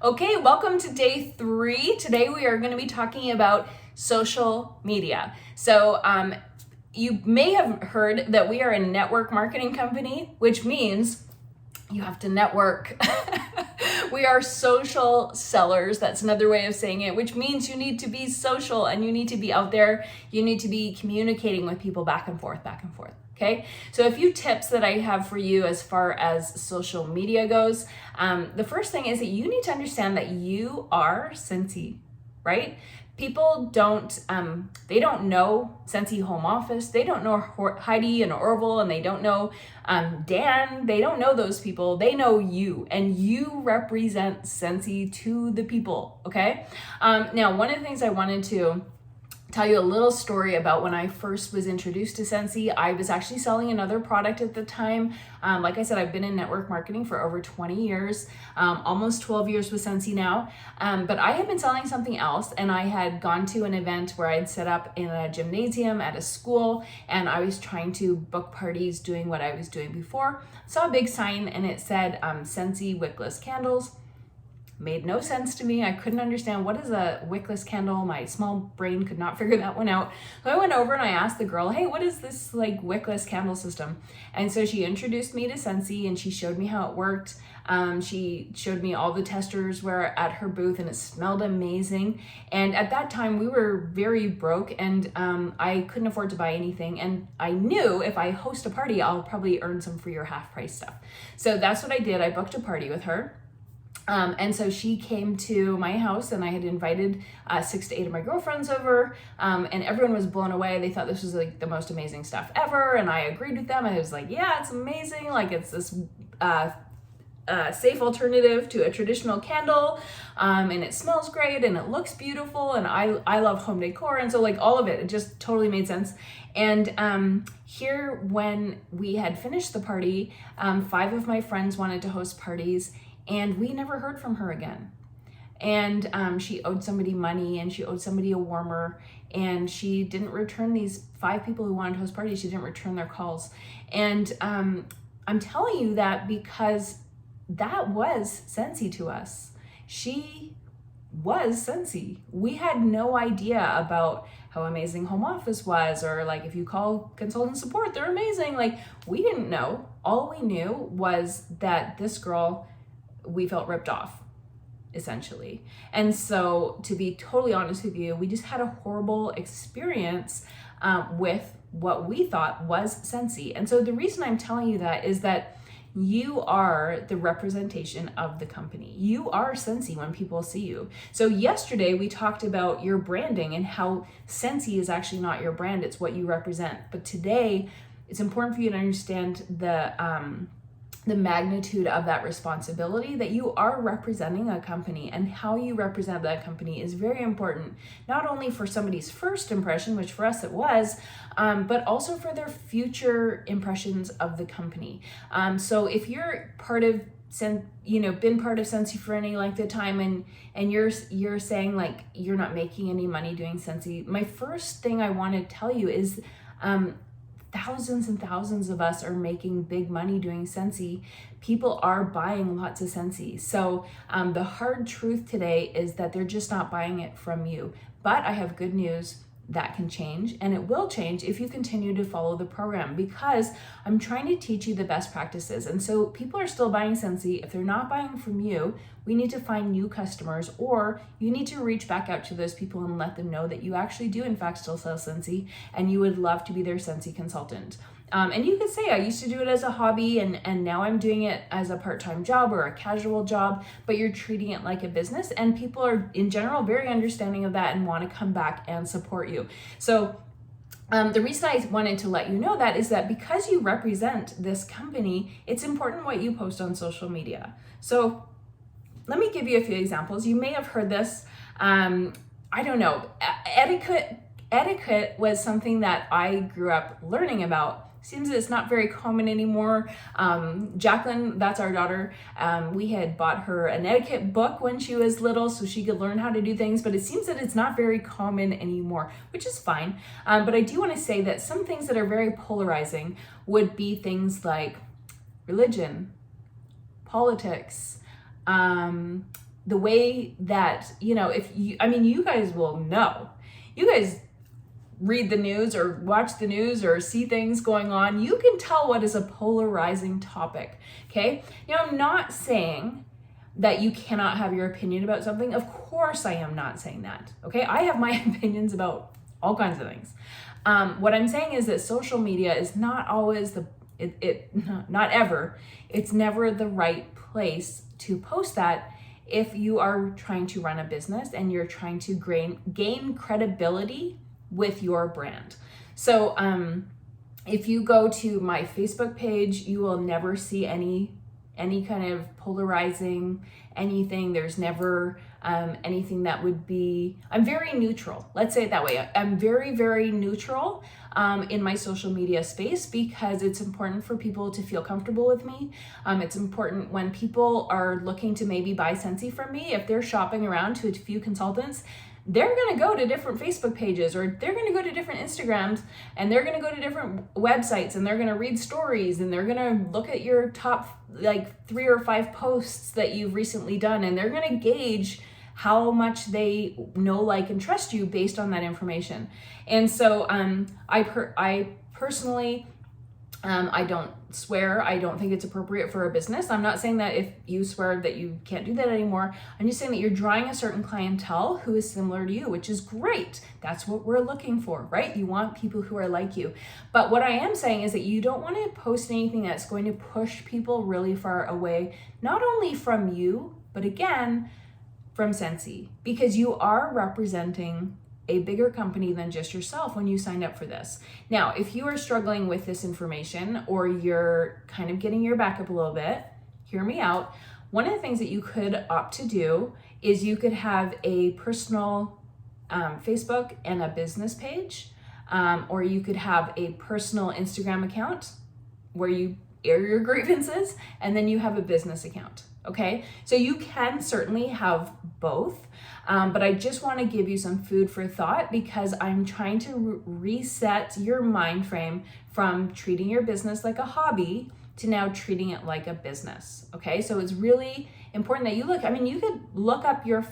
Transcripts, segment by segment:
Okay, welcome to day 3. Today we are going to be talking about social media. So you may have heard that we are a network marketing company, which means you have to network. We are social sellers. That's another way of saying it, which means you need to be social and you need to be out there. You need to be communicating with people back and forth. Okay, so a few tips that I have for you as far as social media goes. The first thing is that you need to understand that you are Scentsy, right? People they don't know Scentsy Home Office. They don't know Heidi and Orville, and they don't know Dan. They don't know those people. They know you, and you represent Scentsy to the people, okay? Now, one of the things I wanted to tell you a little story about when I first was introduced to Scentsy. I was actually selling another product at the time. Like I said, I've been in network marketing for over 20 years, almost 12 years with Scentsy now. But I had been selling something else, and I had gone to an event where I had set up in a gymnasium at a school, and I was trying to book parties doing what I was doing before. Saw a big sign and it said Scentsy wickless candles. Made no sense to me. I couldn't understand what is a wickless candle. My small brain could not figure that one out. So I went over and I asked the girl, hey, what is this like wickless candle system? And so she introduced me to Scentsy and she showed me how it worked. She showed me all the testers were at her booth and it smelled amazing. And at that time we were very broke and I couldn't afford to buy anything. And I knew if I host a party, I'll probably earn some free or half price stuff. So that's what I did. I booked a party with her. And so she came to my house and I had invited 6 to 8 of my girlfriends over, and everyone was blown away. They thought this was like the most amazing stuff ever. And I agreed with them. I was like, yeah, it's amazing. Like it's this safe alternative to a traditional candle. And it smells great and it looks beautiful. And I love home decor. And so like all of it just totally made sense. And here when we had finished the party, 5 of my friends wanted to host parties. And we never heard from her again. And she owed somebody money and she owed somebody a warmer, and she didn't return these 5 people who wanted to host parties. She didn't return their calls. And I'm telling you that because that was Scentsy to us. She was Scentsy. We had no idea about how amazing home office was, or like if you call consultant support, they're amazing. Like we didn't know. All we knew was that this girl, we felt ripped off, essentially. And so to be totally honest with you, we just had a horrible experience with what we thought was Scentsy. And so the reason I'm telling you that is that you are the representation of the company. You are Scentsy when people see you. So yesterday we talked about your branding and how Scentsy is actually not your brand, it's what you represent. But today it's important for you to understand the magnitude of that responsibility, that you are representing a company, and how you represent that company is very important, not only for somebody's first impression, which for us it was, but also for their future impressions of the company. So if you're part of been part of Scentsy for any length of time and you're saying like you're not making any money doing Scentsy, my first thing I want to tell you is thousands and thousands of us are making big money doing Scentsy. People are buying lots of Scentsy. So the hard truth today is that they're just not buying it from you. But I have good news. That can change, and it will change if you continue to follow the program, because I'm trying to teach you the best practices. And so people are still buying Scentsy. If they're not buying from you, we need to find new customers, or you need to reach back out to those people and let them know that you actually do in fact still sell Scentsy and you would love to be their Scentsy consultant. And you could say, I used to do it as a hobby and now I'm doing it as a part-time job or a casual job, but you're treating it like a business, and people are in general very understanding of that and want to come back and support you. So the reason I wanted to let you know that is that because you represent this company, it's important what you post on social media. So let me give you a few examples. You may have heard this. I don't know. Etiquette was something that I grew up learning about. Seems that it's not very common anymore. Jacqueline, that's our daughter, we had bought her an etiquette book when she was little so she could learn how to do things, but it seems that it's not very common anymore, which is fine. But I do want to say that some things that are very polarizing would be things like religion, politics, the way that, if you, you guys will know. You guys read the news or watch the news or see things going on. You can tell what is a polarizing topic, okay? Now, I'm not saying that you cannot have your opinion about something. Of course I am not saying that, okay? I have my opinions about all kinds of things. What I'm saying is that social media is not always not ever, it's never the right place to post that if you are trying to run a business and you're trying to gain credibility with your brand. So if you go to my Facebook page, you will never see any kind of polarizing anything. There's never anything that would be, I'm very neutral. Let's say it that way. I'm very, very neutral in my social media space because it's important for people to feel comfortable with me. It's important when people are looking to maybe buy Scentsy from me, if they're shopping around to a few consultants, they're going to go to different Facebook pages, or they're going to go to different Instagrams, and they're going to go to different websites, and they're going to read stories, and they're going to look at your top 3 or 5 posts that you've recently done, and they're going to gauge how much they know, like, and trust you based on that information. And so I personally, I don't swear. I don't think it's appropriate for a business. I'm not saying that if you swear that you can't do that anymore. I'm just saying that you're drawing a certain clientele who is similar to you, which is great. That's what we're looking for, right? You want people who are like you. But what I am saying is that you don't want to post anything that's going to push people really far away, not only from you, but again, from Scentsy, because you are representing a bigger company than just yourself when you signed up for this. Now, if you are struggling with this information or you're kind of getting your back up a little bit, hear me out. One of the things that you could opt to do is you could have a personal Facebook and a business page, or you could have a personal Instagram account where you air your grievances, and then you have a business account. Okay, so you can certainly have both, but I just want to give you some food for thought because I'm trying to reset your mind frame from treating your business like a hobby to now treating it like a business. Okay, so it's really important that you look. You could look up your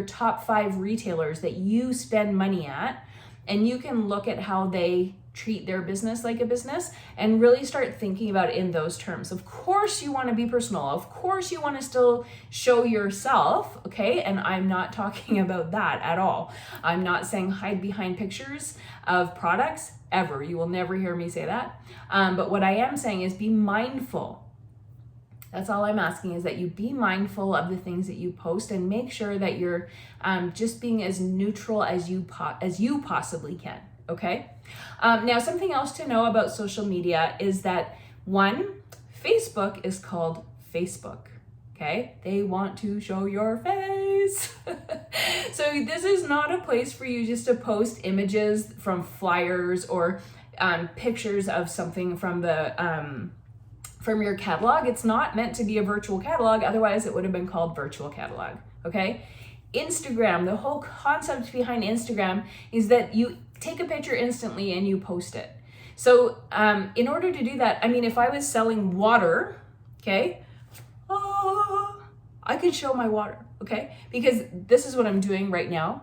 top 5 retailers that you spend money at, and you can look at how they treat their business like a business and really start thinking about it in those terms. Of course you want to be personal. Of course you want to still show yourself, okay? And I'm not talking about that at all. I'm not saying hide behind pictures of products ever. You will never hear me say that. But what I am saying is be mindful. That's all I'm asking, is that you be mindful of the things that you post and make sure that you're just being as neutral as you possibly can. Okay. Now, something else to know about social media is that Facebook is called Facebook. Okay. They want to show your face. So this is not a place for you just to post images from flyers or pictures of something from your catalog. It's not meant to be a virtual catalog. Otherwise it would have been called virtual catalog. Okay. Instagram, the whole concept behind Instagram is that you take a picture instantly and you post it. So in order to do that, if I was selling water, okay, I could show my water, okay? Because this is what I'm doing right now.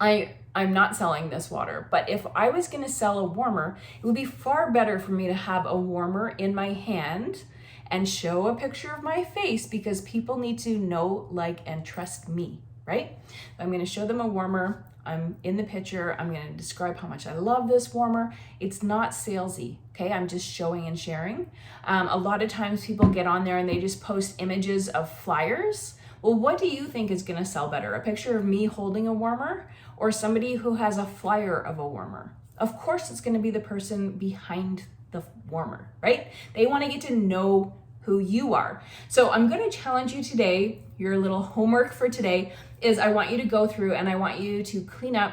I'm not selling this water, but if I was gonna sell a warmer, it would be far better for me to have a warmer in my hand and show a picture of my face because people need to know, like, and trust me, right? I'm gonna show them a warmer. I'm in the picture. I'm gonna describe how much I love this warmer. It's not salesy, okay? I'm just showing and sharing. A lot of times people get on there and they just post images of flyers. Well, what do you think is gonna sell better? A picture of me holding a warmer or somebody who has a flyer of a warmer? Of course it's gonna be the person behind the warmer, right? They wanna get to know who you are. So I'm gonna challenge you today. Your little homework for today is I want you to go through and I want you to clean up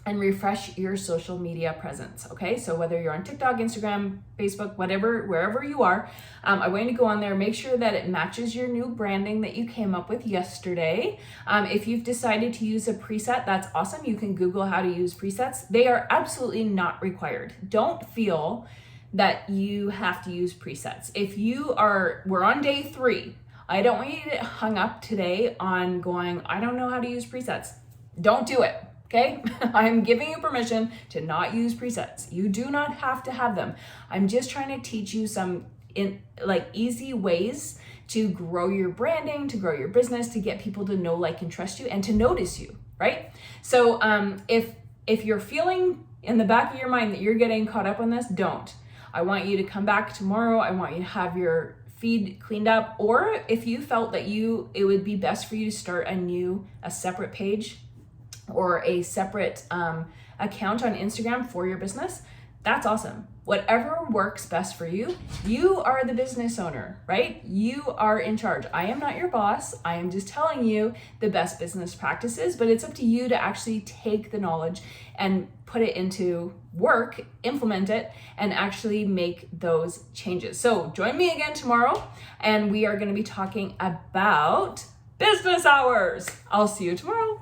and refresh your social media presence, okay? So whether you're on TikTok, Instagram, Facebook, whatever, wherever you are, I want you to go on there, make sure that it matches your new branding that you came up with yesterday. If you've decided to use a preset, that's awesome. You can Google how to use presets. They are absolutely not required. Don't feel that you have to use presets. If we're on day 3, I don't want you to get hung up today on going, I don't know how to use presets. Don't do it. Okay, I'm giving you permission to not use presets. You do not have to have them. I'm just trying to teach you some easy ways to grow your branding, to grow your business, to get people to know, like, and trust you, and to notice you, right? So if you're feeling in the back of your mind that you're getting caught up on this, don't. I want you to come back tomorrow. I want you to have your feed cleaned up, or if you felt that it would be best for you to start a separate page or a separate account on Instagram for your business, that's awesome. Whatever works best for you. You are the business owner, right? You are in charge. I am not your boss. I am just telling you the best business practices, but it's up to you to actually take the knowledge and put it into work, implement it, and actually make those changes. So join me again tomorrow, and we are going to be talking about business hours. I'll see you tomorrow.